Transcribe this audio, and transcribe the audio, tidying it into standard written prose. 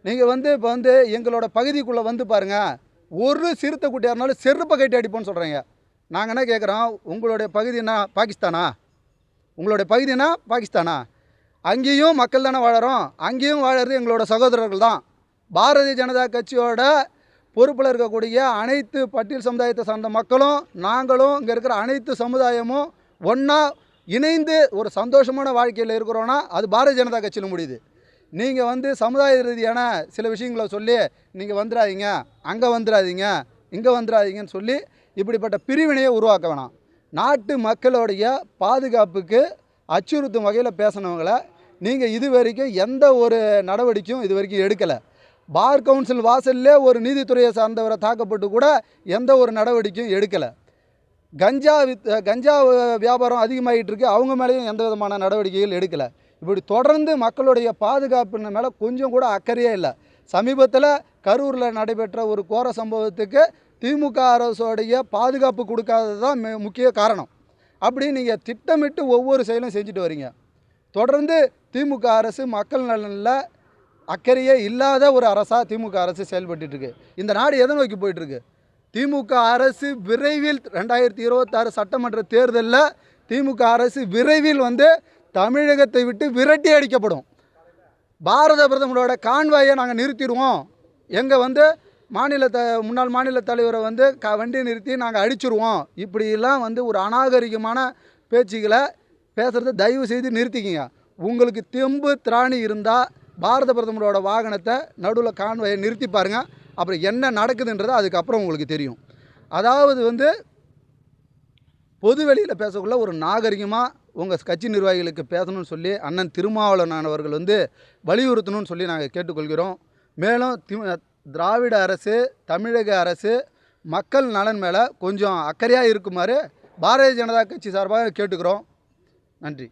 நீங்கள் வந்து இப்போ வந்து எங்களோட பகுதிக்குள்ளே வந்து பாருங்கள், ஒரு சிறுத்தை குட்டியாக இருந்தாலும் செருப்பை கட்டி அடிப்போன்னு சொல்கிறீங்க. நாங்கள் என்ன கேட்குறோம், உங்களுடைய பகுதினா பாகிஸ்தானா? உங்களுடைய பகுதினா பாகிஸ்தானா? அங்கேயும் மக்கள் தானே வாழறோம், அங்கேயும் வாழறது எங்களோட சகோதரர்கள் தான். பாரதிய ஜனதா கட்சியோட பொறுப்பில் இருக்கக்கூடிய அனைத்து பட்டியல் சமுதாயத்தை சார்ந்த மக்களும் நாங்களும் இங்கே இருக்கிற அனைத்து சமுதாயமும் ஒன்றா இணைந்து ஒரு சந்தோஷமான வாழ்க்கையில் இருக்கிறோன்னா அது பாரதிய ஜனதா கட்சியில் முடியுது. நீங்கள் வந்து சமுதாய ரீதியான சில விஷயங்களை சொல்லி நீங்கள் வந்துடாதீங்க, அங்கே வந்துடாதீங்க, இங்கே வந்துடாதீங்கன்னு சொல்லி இப்படிப்பட்ட பிரிவினையை உருவாக்க வேணாம். நாட்டு மக்களுடைய பாதுகாப்புக்கு அச்சுறுத்தும் வகையில் பேசினவங்களை நீங்கள் இது வரைக்கும் எந்த ஒரு நடவடிக்கையும் இது வரைக்கும் எடுக்கலை. பார் கவுன்சில் வாசல்லே ஒரு நீதித்துறையை சார்ந்தவரை தாக்கப்பட்டு கூட எந்த ஒரு நடவடிக்கையும் எடுக்கலை. கஞ்சா வியாபாரம் அதிகமாகிட்டு இருக்கு, அவங்க மேலேயும் எந்த விதமான நடவடிக்கைகள் எடுக்கலை. இப்படி தொடர்ந்து மக்களுடைய பாதுகாப்பின் மேலே கொஞ்சம் கூட அக்கறையே இல்லை. சமீபத்தில் கரூரில் நடைபெற்ற ஒரு கோர சம்பவத்துக்கு திமுக அரசோடைய பாதுகாப்பு கொடுக்காதது தான் முக்கிய காரணம். அப்படி நீங்கள் திட்டமிட்டு ஒவ்வொரு செயலும் செஞ்சுட்டு வரீங்க. தொடர்ந்து திமுக அரசு மக்கள் நலனில் அக்கறையே இல்லாத ஒரு அரசாக திமுக அரசு செயல்பட்டுருக்கு. இந்த நாடு எதை நோக்கி போயிட்டுருக்கு? திமுக அரசு விரைவில் 2026 சட்டமன்ற தேர்தலில் திமுக அரசு விரைவில் வந்து தமிழகத்தை விட்டு விரட்டி அடிக்கப்படும். பாரத பிரதமரோட கான்வாயை நாங்கள் நிறுத்திடுவோம், எங்கள் வந்து முன்னாள் மாநில தலைவரை வந்து வண்டியை நிறுத்தி நாங்கள் அடிச்சிருவோம், இப்படிலாம் வந்து ஒரு அநாகரிகமான பேச்சுக்களை பேசுகிறத தயவு செய்து நிறுத்திக்கிங்க. உங்களுக்கு தெம்பு திராணி இருந்தால் பாரத பிரதமரோட வாகனத்தை நடுவில் கான்வாயை நிறுத்தி பாருங்கள், அப்புறம் என்ன நடக்குதுன்றது அதுக்கப்புறம் உங்களுக்கு தெரியும். அதாவது வந்து பொது வெளியில் பேசக்குள்ள ஒரு நாகரிகமாக உங்கள் கட்சி நிர்வாகிகளுக்கு பேசணும்னு சொல்லி அண்ணன் திருமாவளவன் அவர்கள் வந்து வலியுறுத்தணும்னு சொல்லி நாங்கள் கேட்டுக்கொள்கிறோம். மேலும் திராவிட அரசு, தமிழக அரசு மக்கள் நலன் மேலே கொஞ்சம் அக்கறையாக இருக்குமாறு பாரதிய ஜனதா கட்சி சார்பாக கேட்டுக்கிறோம். நன்றி.